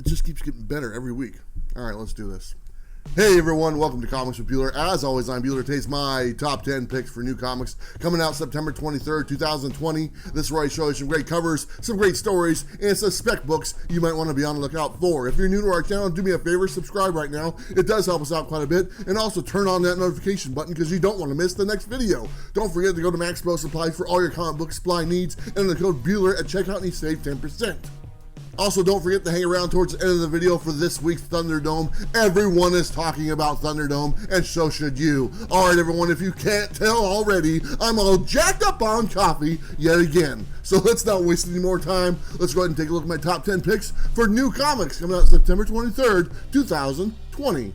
It just keeps getting better every week. All right, let's do this. Hey everyone, welcome to Comics with Bueller. As always, I'm Bueller. Today's my top 10 picks for new comics coming out September 23rd, 2020. This is where I show you some great covers, some great stories, and some spec books you might want to be on the lookout for. If you're new to our channel, do me a favor, subscribe right now. It does help us out quite a bit. And also turn on that notification button because you don't want to miss the next video. Don't forget to go to Max Pro Supply for all your comic book supply needs, and the code Bueller at checkout and you save 10%. Also, don't forget to hang around towards the end of the video for this week's Thunderdome. Everyone is talking about Thunderdome, and so should you. All right, everyone, if you can't tell already, I'm all jacked up on coffee yet again. So let's not waste any more time. Let's go ahead and take a look at my top 10 picks for new comics coming out September 23rd, 2020.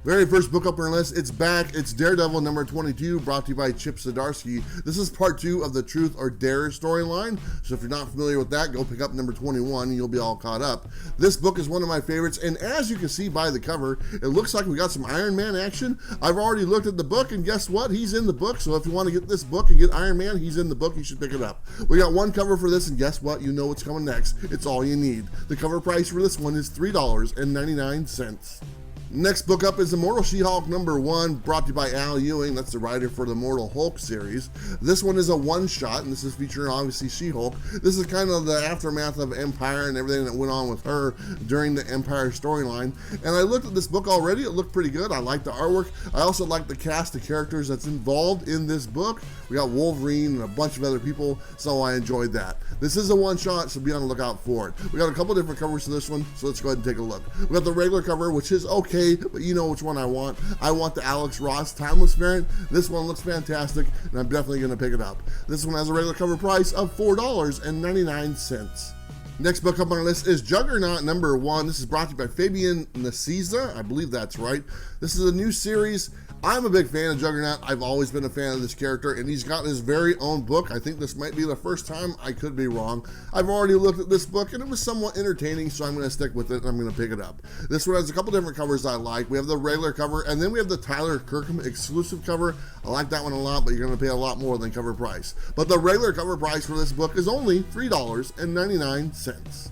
Very first book up on our list, it's back. It's Daredevil number 22, brought to you by Chip Zdarsky. This is part 2 of the Truth or Dare storyline. So if you're not familiar with that, go pick up number 21 and you'll be all caught up. This book is one of my favorites, and as you can see by the cover, it looks like we got some Iron Man action. I've already looked at the book, and guess what? He's in the book. So if you want to get this book and get Iron Man, he's in the book. You should pick it up. We got one cover for this, and guess what? You know what's coming next. It's all you need. The cover price for this one is $3.99. Next book up is Immortal She-Hulk number 1, brought to you by Al Ewing. That's the writer for the Immortal Hulk series. This one is a one-shot, and this is featuring obviously She-Hulk. This is kind of the aftermath of Empire and everything that went on with her during the Empire storyline. And I looked at this book already. It looked pretty good. I like the artwork. I also like the cast of characters that's involved in this book. We got Wolverine and a bunch of other people, so I enjoyed that. This is a one-shot, so be on the lookout for it. We got a couple different covers to this one, so let's go ahead and take a look. We got the regular cover, which is okay, but you know which one I want. I want the Alex Ross Timeless variant. This one looks fantastic, and I'm definitely going to pick it up. This one has a regular cover price of $4.99. Next book up on our list is Juggernaut number 1. This is brought to you by Fabian Nicieza. I believe that's right. This is a new series. I'm a big fan of Juggernaut. I've always been a fan of this character, and he's got his very own book. I think this might be the first time. I could be wrong. I've already looked at this book, and it was somewhat entertaining, so I'm going to stick with it, and I'm going to pick it up. This one has a couple different covers I like. We have the regular cover, and then we have the Tyler Kirkham exclusive cover. I like that one a lot, but you're going to pay a lot more than cover price. But the regular cover price for this book is only $3.99.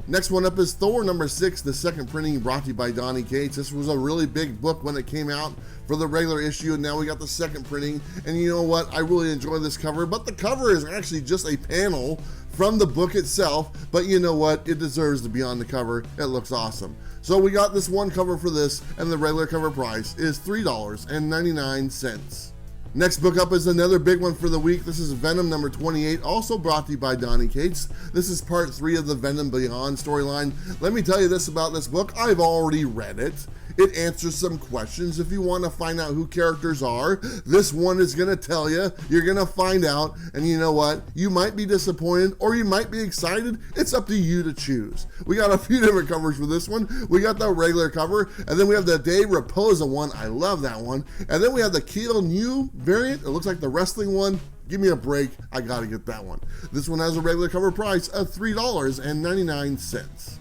Next one up is Thor number 6, the second printing, brought to you by Donny Cates. This was a really big book when it came out for the regular issue, and now we got the second printing. And you know what? I really enjoy this cover, but the cover is actually just a panel from the book itself. But you know what? It deserves to be on the cover. It looks awesome. So we got this one cover for this, and the regular cover price is $3.99. Next book up is another big one for the week. This is Venom number 28, also brought to you by Donny Cates. This is part 3 of the Venom Beyond storyline. Let me tell you this about this book. I've already read it. It answers some questions. If you want to find out who characters are, this one is going to tell you. You're going to find out, and you know what? You might be disappointed or you might be excited. It's up to you to choose. We got a few different covers for this one. We got the regular cover, and then we have the Dave Raposa one. I love that one. And then we have the Keel New variant. It looks like the wrestling one. Give me a break. I got to get that one. This one has a regular cover price of $3.99.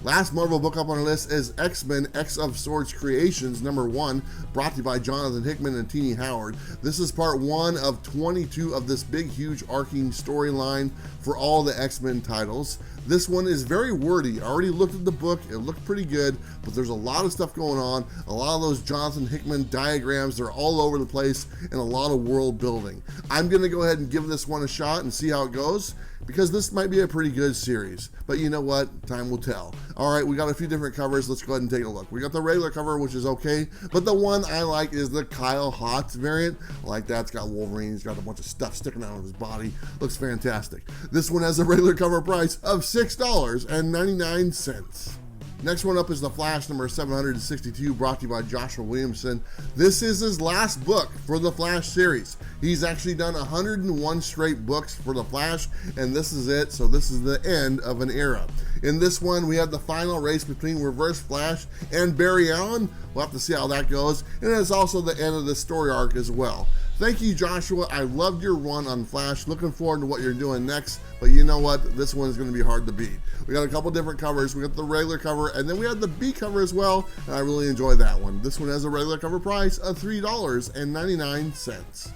Last Marvel book up on our list is X-Men X of Swords Creations number 1, brought to you by Jonathan Hickman and Teenie Howard. This is part 1 of 22 of this big, huge arcing storyline for all the X-Men titles. This one is very wordy. I already looked at the book. It looked pretty good, but there's a lot of stuff going on. A lot of those Jonathan Hickman diagrams, they're all over the place, and a lot of world building. I'm going to go ahead and give this one a shot and see how it goes, because this might be a pretty good series. But you know what? Time will tell. All right, we got a few different covers. Let's go ahead and take a look. We got the regular cover, which is okay, but the one I like is the Kyle Hotz variant. I like that. It's got Wolverine. He's got a bunch of stuff sticking out of his body. Looks fantastic. This one has a regular cover price of $6.99. Next one up is The Flash number 762, brought to you by Joshua Williamson. This is his last book for the Flash series. He's actually done 101 straight books for the Flash, and this is it. So this is the end of an era. In this one, we have the final race between Reverse Flash and Barry Allen. We'll have to see how that goes. And it's also the end of the story arc as well. Thank you, Joshua. I loved your run on Flash. Looking forward to what you're doing next. But you know what? This one is going to be hard to beat. We got a couple different covers. We got the regular cover, and then we had the B cover as well. And I really enjoyed that one. This one has a regular cover price of $3.99.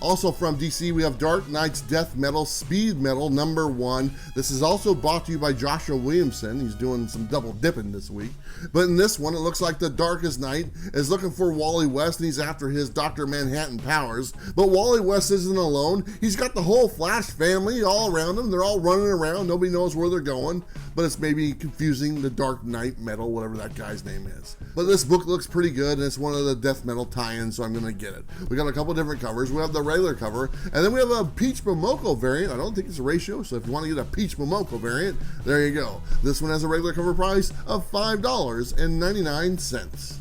Also from DC, we have Dark Knight's Death Metal Speed Metal #1. This is also brought to you by Joshua Williamson. He's doing some double dipping this week. But in this one, it looks like the Darkest Knight is looking for Wally West, and he's after his Dr. Manhattan powers. But Wally West isn't alone. He's got the whole Flash family all around him. They're all running around. Nobody knows where they're going. But it's maybe confusing the Dark Knight Metal, whatever that guy's name is. But this book looks pretty good, and it's one of the Death Metal tie-ins, so I'm going to get it. We got a couple different covers. We have the regular cover, and then we have a Peach Momoko variant. I don't think it's a ratio, so if you want to get a Peach Momoko variant, there you go. This one has a regular cover price of $5.99.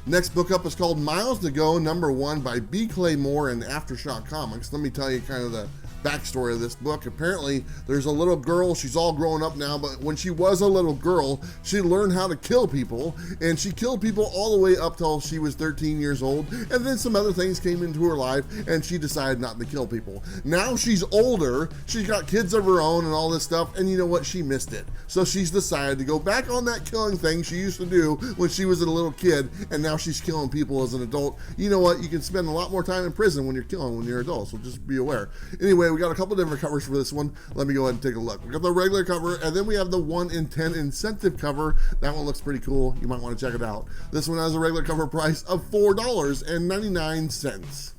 Next book up is called Miles to Go #1 by B. Claymore and Aftershock Comics. Let me tell you kind of the backstory of this book. Apparently there's a little girl, she's all grown up now, but when she was a little girl, she learned how to kill people, and she killed people all the way up till she was 13 years old, and then some other things came into her life and she decided not to kill people. Now she's older, she's got kids of her own and all this stuff, and you know what, she missed it. So she's decided to go back on that killing thing she used to do when she was a little kid, and now she's killing people as an adult. You know what, you can spend a lot more time in prison when you're killing when you're adult, so just be aware. Anyway, we got a couple different covers for this one. Let me go ahead and take a look. We got the regular cover, and then we have the 1 in 10 incentive cover. That one looks pretty cool. You might want to check it out. This one has a regular cover price of $4.99.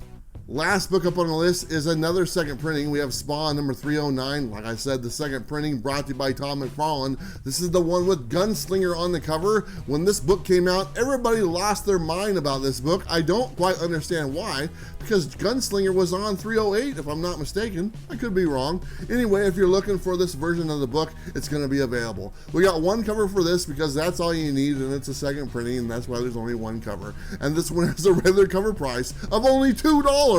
Last book up on the list is another second printing. We have Spawn #309. Like I said, the second printing brought to you by Tom McFarlane. This is the one with Gunslinger on the cover. When this book came out, everybody lost their mind about this book. I don't quite understand why, because Gunslinger was on 308, if I'm not mistaken. I could be wrong. Anyway, if you're looking for this version of the book, it's going to be available. We got one cover for this because that's all you need, and it's a second printing, and that's why there's only one cover. And this one has a regular cover price of only $2.99.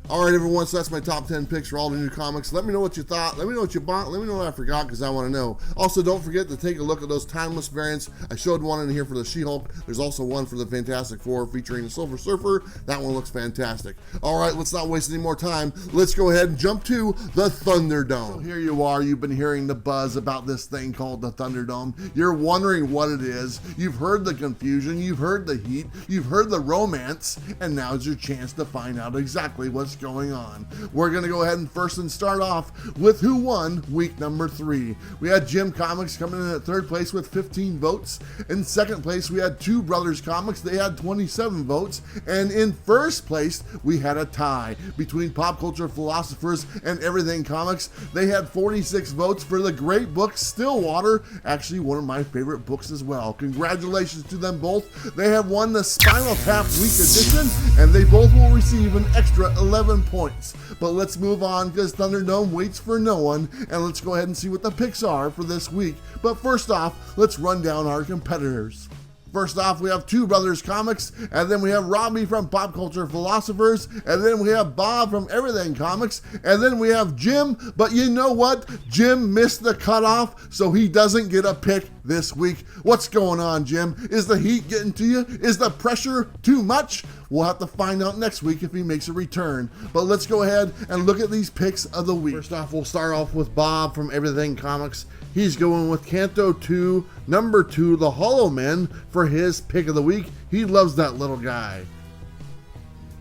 All right, everyone, so that's my top 10 picks for all the new comics. Let me know what you thought. Let me know what you bought. Let me know what I forgot, because I want to know. Also, don't forget to take a look at those timeless variants. I showed one in here for the She-Hulk. There's also one for the Fantastic Four featuring the Silver Surfer. That one looks fantastic. All right, let's not waste any more time. Let's go ahead and jump to the Thunderdome. So here you are. You've been hearing the buzz about this thing called the Thunderdome. You're wondering what it is. You've heard the confusion. You've heard the heat. You've heard the romance. And now's your chance to find out exactly what's going on. We're going to go ahead and start off with who won week number 3. We had Jim Comics coming in at third place with 15 votes. In second place, we had Two Brothers Comics. They had 27 votes. And in first place, we had a tie between Pop Culture Philosophers and Everything Comics. They had 46 votes for the great book Stillwater, actually one of my favorite books as well. Congratulations to them both. They have won the Spinal Tap Week edition, and they both will receive an extra 11 points. But let's move on, because Thunderdome waits for no one, and let's go ahead and see what the picks are for this week. But first off, let's run down our competitors. First off, we have Two Brothers Comics, and then we have Robbie from Pop Culture Philosophers, and then we have Bob from Everything Comics, and then we have Jim. But you know what? Jim missed the cutoff, so he doesn't get a pick this week. What's going on, Jim? Is the heat getting to you? Is the pressure too much? We'll have to find out next week if he makes a return. But let's go ahead and look at these picks of the week. First off, we'll start off with Bob from Everything Comics. He's going with Canto 2, #2, The Hollow Men, for his pick of the week. He loves that little guy.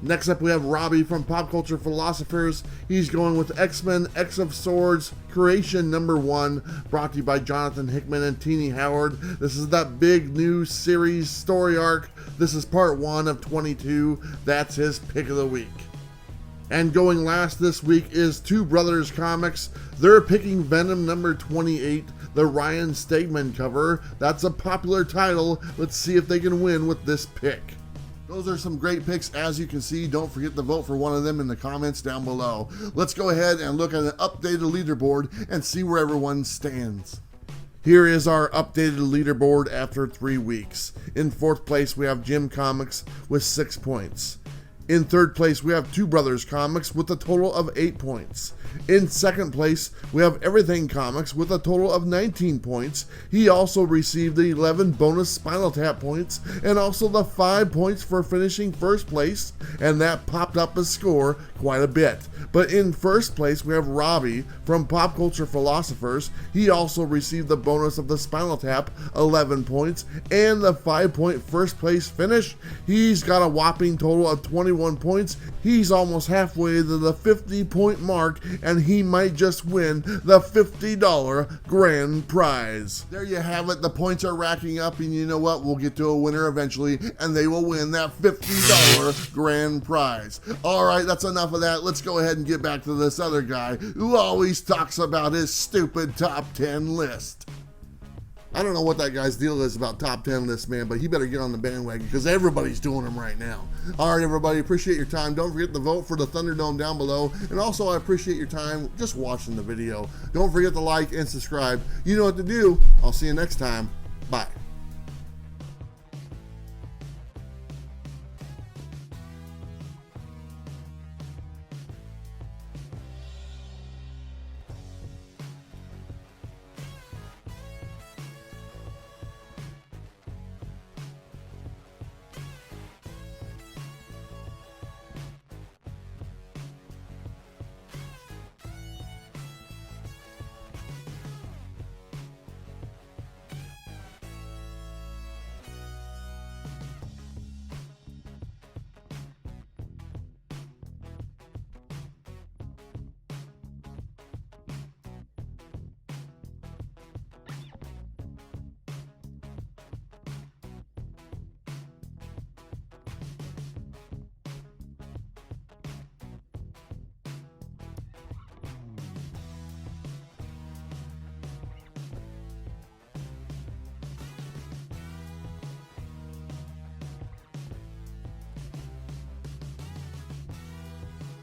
Next up, we have Robbie from Pop Culture Philosophers. He's going with X-Men, X of Swords, Creation #1, brought to you by Jonathan Hickman and Teenie Howard. This is that big new series story arc. This is part 1 of 22. That's his pick of the week. And going last this week is Two Brothers Comics. They're picking Venom #28, the Ryan Stegman cover. That's a popular title. Let's see if they can win with this pick. Those are some great picks, as you can see. Don't forget to vote for one of them in the comments down below. Let's go ahead and look at an updated leaderboard and see where everyone stands. Here is our updated leaderboard after 3 weeks. In fourth place, we have Jim Comics with 6 points. In third place, we have Two Brothers Comics with a total of 8 points. In second place, we have Everything Comics with a total of 19 points. He also received the 11 bonus Spinal Tap points and also the 5 points for finishing first place, and that popped up his score quite a bit. But in first place, we have Robbie from Pop Culture Philosophers. He also received the bonus of the Spinal Tap, 11 points, and the 5-point first place finish. He's got a whopping total of 21 41 points. He's almost halfway to the 50-point mark, and he might just win the $50 grand prize. There you have it. The points are racking up, and you know what? We'll get to a winner eventually, and they will win that $50 grand prize. All right, that's enough of that. Let's go ahead and get back to this other guy who always talks about his stupid top 10 list. I don't know what that guy's deal is about top 10 lists, man, but he better get on the bandwagon because everybody's doing them right now. All right, everybody, appreciate your time. Don't forget to vote for the Thunderdome down below. And also, I appreciate your time just watching the video. Don't forget to like and subscribe. You know what to do. I'll see you next time. Bye.